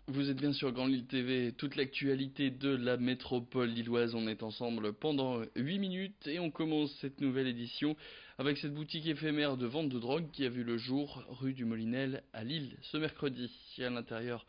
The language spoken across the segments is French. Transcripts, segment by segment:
Vous êtes bien sur Grand Lille TV, toute l'actualité de la métropole lilloise. On est ensemble pendant 8 minutes et on commence cette nouvelle édition avec cette boutique éphémère de vente de drogue qui a vu le jour rue du Molinel à Lille ce mercredi. À l'intérieur,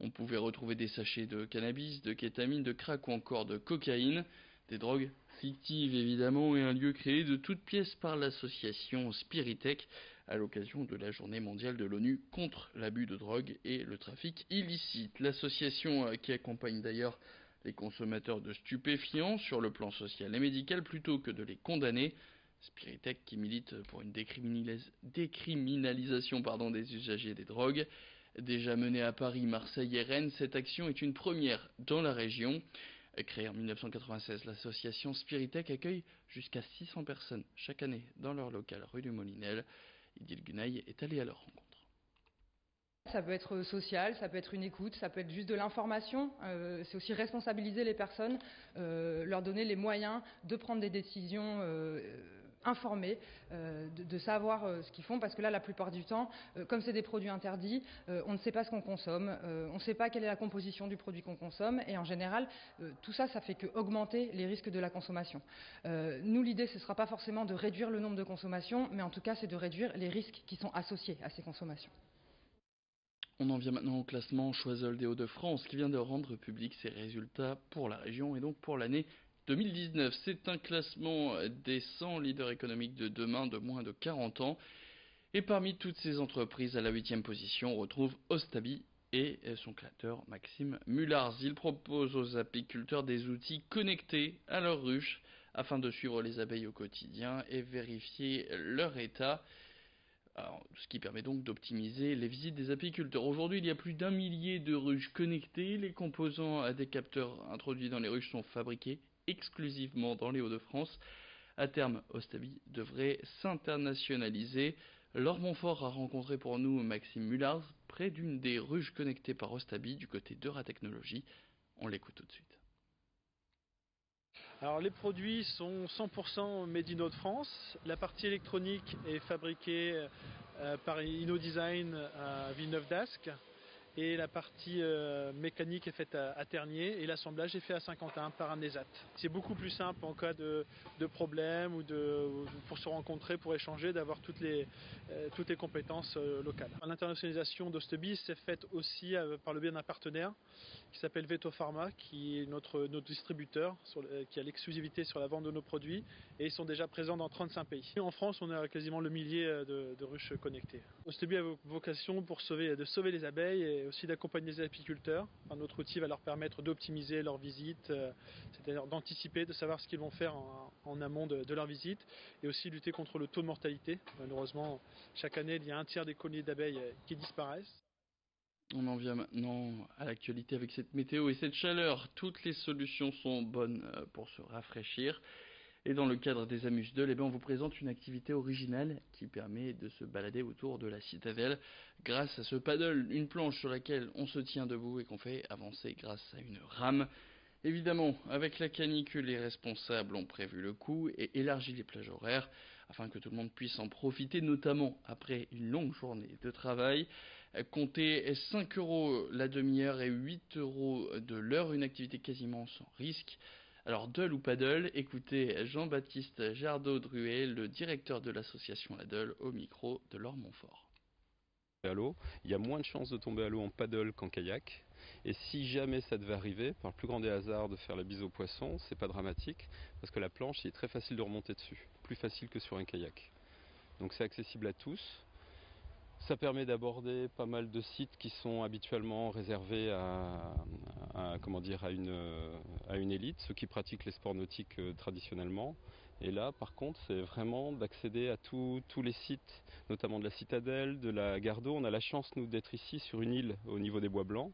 on pouvait retrouver des sachets de cannabis, de kétamine, de crack ou encore de cocaïne. Des drogues fictives évidemment et un lieu créé de toutes pièces par l'association Spiritech à l'occasion de la journée mondiale de l'ONU contre l'abus de drogue et le trafic illicite. L'association qui accompagne d'ailleurs les consommateurs de stupéfiants sur le plan social et médical plutôt que de les condamner. Spiritech qui milite pour une décriminalisation des usagers des drogues. Déjà menée à Paris, Marseille et Rennes, cette action est une première dans la région. Créée en 1996, l'association Spiritech accueille jusqu'à 600 personnes chaque année dans leur local rue du Molinel. Idil Gunaï est allé à leur rencontre. Ça peut être social, ça peut être une écoute, ça peut être juste de l'information. C'est aussi responsabiliser les personnes, leur donner les moyens de prendre des décisions informées, de savoir ce qu'ils font. Parce que là, la plupart du temps, comme c'est des produits interdits, on ne sait pas ce qu'on consomme, on ne sait pas quelle est la composition du produit qu'on consomme. Et en général, tout ça, ça fait qu'augmenter les risques de la consommation. Nous, l'idée, ce ne sera pas forcément de réduire le nombre de consommations, mais en tout cas, c'est de réduire les risques qui sont associés à ces consommations. On en vient maintenant au classement Choiseul des Hauts-de-France qui vient de rendre public ses résultats pour la région et donc pour l'année 2019. C'est un classement des 100 leaders économiques de demain de moins de 40 ans. Et parmi toutes ces entreprises, à la 8e position, on retrouve Ostabi et son créateur Maxime Mullars. Il propose aux apiculteurs des outils connectés à leurs ruches afin de suivre les abeilles au quotidien et vérifier leur état. Alors, ce qui permet donc d'optimiser les visites des apiculteurs. Aujourd'hui, il y a plus d'un millier de ruches connectées. Les composants des capteurs introduits dans les ruches sont fabriqués exclusivement dans les Hauts-de-France. À terme, Ostabi devrait s'internationaliser. Laure Montfort a rencontré pour nous Maxime Mullars près d'une des ruches connectées par Ostabi du côté d'Euratechnologie. On l'écoute tout de suite. Alors les produits sont 100% made in Hauts-de-France. La partie électronique est fabriquée par InnoDesign à Villeneuve-d'Ascq. Et la partie mécanique est faite à Tergnier et l'assemblage est fait à Saint-Quentin par Amnesat. C'est beaucoup plus simple en cas de problème ou pour se rencontrer, pour échanger, d'avoir toutes les compétences locales. L'internationalisation d'Ostebi s'est faite aussi par le biais d'un partenaire qui s'appelle Veto Pharma, qui est notre distributeur, qui a l'exclusivité sur la vente de nos produits, et ils sont déjà présents dans 35 pays. En France, on a quasiment le millier de ruches connectées. Ostebi a vocation de sauver les abeilles et aussi d'accompagner les apiculteurs. Enfin, notre outil va leur permettre d'optimiser leur visite, c'est-à-dire d'anticiper, de savoir ce qu'ils vont faire en amont de leur visite, et aussi lutter contre le taux de mortalité. Malheureusement, chaque année, il y a un tiers des colonies d'abeilles qui disparaissent. On en vient maintenant à l'actualité avec cette météo et cette chaleur. Toutes les solutions sont bonnes pour se rafraîchir. Et dans le cadre des Amuse-Deux, on vous présente une activité originale qui permet de se balader autour de la citadelle grâce à ce paddle, une planche sur laquelle on se tient debout et qu'on fait avancer grâce à une rame. Évidemment, avec la canicule, les responsables ont prévu le coup et élargi les plages horaires afin que tout le monde puisse en profiter, notamment après une longue journée de travail. Comptez 5 euros la demi-heure et 8 euros de l'heure, une activité quasiment sans risque. Alors, Dull ou Paddle, écoutez Jean-Baptiste Jardot-Druet, le directeur de l'association La Dull, au micro de Laure Montfort. À l'eau, il y a moins de chances de tomber à l'eau en paddle qu'en kayak. Et si jamais ça devait arriver, par le plus grand des hasards, de faire la bise aux poissons, c'est pas dramatique, parce que la planche, il est très facile de remonter dessus, plus facile que sur un kayak. Donc c'est accessible à tous. Ça permet d'aborder pas mal de sites qui sont habituellement réservés à une élite, ceux qui pratiquent les sports nautiques traditionnellement. Et là, par contre, c'est vraiment d'accéder à tous les sites, notamment de la Citadelle, de la Gardeau. On a la chance, nous, d'être ici sur une île au niveau des Bois Blancs.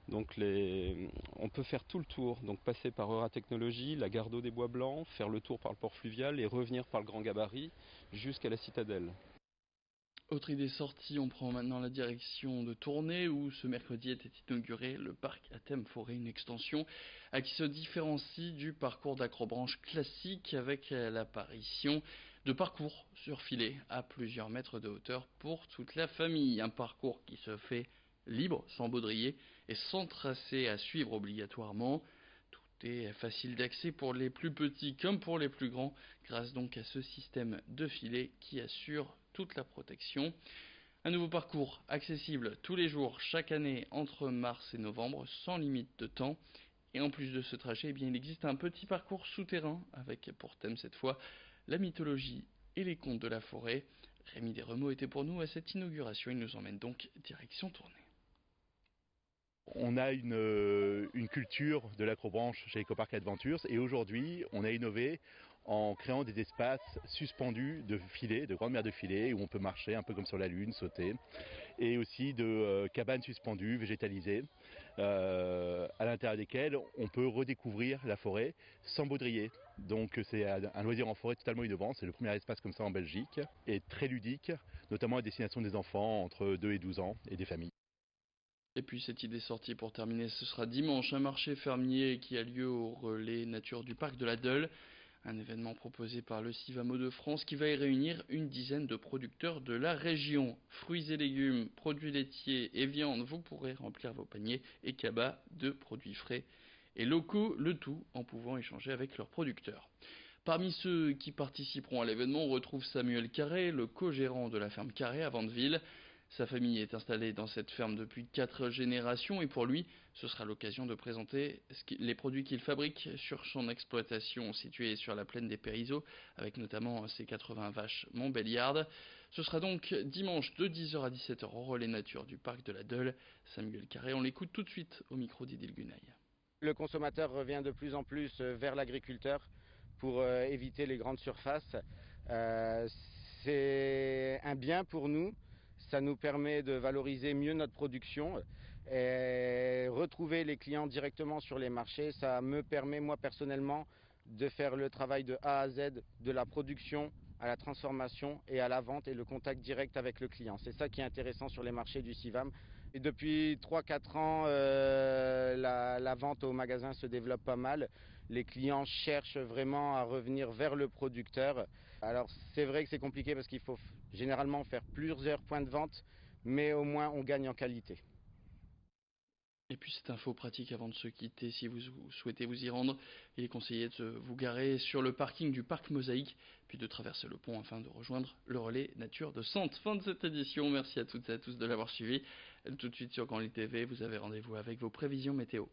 Donc on peut faire tout le tour, donc passer par Euratechnologie, la Gardeau des Bois Blancs, faire le tour par le port fluvial et revenir par le Grand Gabarit jusqu'à la Citadelle. Autre idée sortie, on prend maintenant la direction de Tournai où ce mercredi était inauguré le parc à thème forêt, une extension qui se différencie du parcours d'acrobranche classique avec l'apparition de parcours sur filet à plusieurs mètres de hauteur pour toute la famille. Un parcours qui se fait libre, sans baudrier et sans tracé à suivre obligatoirement. Tout est facile d'accès pour les plus petits comme pour les plus grands, grâce donc à ce système de filet qui assure toute la protection. Un nouveau parcours accessible tous les jours, chaque année, entre mars et novembre, sans limite de temps. Et en plus de ce trajet, eh bien, il existe un petit parcours souterrain, avec pour thème cette fois la mythologie et les contes de la forêt. Rémi Desremeaux était pour nous à cette inauguration, il nous emmène donc direction Tournai. On a une culture de l'acrobranche chez EcoPark Adventures et aujourd'hui on a innové en créant des espaces suspendus de filets, de grandes mers de filets où on peut marcher un peu comme sur la lune, sauter, et aussi de cabanes suspendues, végétalisées, à l'intérieur desquelles on peut redécouvrir la forêt sans baudrier. Donc c'est un loisir en forêt totalement innovant, c'est le premier espace comme ça en Belgique et très ludique, notamment à destination des enfants entre 2 et 12 ans et des familles. Et puis cette idée sortie pour terminer, ce sera dimanche, un marché fermier qui a lieu au relais nature du parc de la Deule. Un événement proposé par le Civamo de France qui va y réunir une dizaine de producteurs de la région. Fruits et légumes, produits laitiers et viande, vous pourrez remplir vos paniers et cabas de produits frais et locaux, le tout en pouvant échanger avec leurs producteurs. Parmi ceux qui participeront à l'événement, on retrouve Samuel Carré, le co-gérant de la ferme Carré à Vandeville. Sa famille est installée dans cette ferme depuis 4 générations et pour lui, ce sera l'occasion de présenter les produits qu'il fabrique sur son exploitation située sur la plaine des Périsaux, avec notamment ses 80 vaches Montbéliarde. Ce sera donc dimanche de 10h à 17h au relais nature du parc de la Deule. Samuel Carré, on l'écoute tout de suite au micro d'Idil Gunaï. Le consommateur revient de plus en plus vers l'agriculteur pour éviter les grandes surfaces. C'est un bien pour nous. Ça nous permet de valoriser mieux notre production et retrouver les clients directement sur les marchés. Ça me permet, moi personnellement, de faire le travail de A à Z, de la production à la transformation et à la vente et le contact direct avec le client. C'est ça qui est intéressant sur les marchés du CIVAM. Et depuis 3-4 ans, la vente au magasin se développe pas mal. Les clients cherchent vraiment à revenir vers le producteur. Alors c'est vrai que c'est compliqué parce qu'il faut généralement faire plusieurs points de vente, mais au moins on gagne en qualité. Et puis cette info pratique avant de se quitter, si vous souhaitez vous y rendre, il est conseillé de vous garer sur le parking du parc Mosaïque, puis de traverser le pont afin de rejoindre le relais nature de Sante. Fin de cette édition, merci à toutes et à tous de l'avoir suivi. Tout de suite sur Grand Lit TV, vous avez rendez-vous avec vos prévisions météo.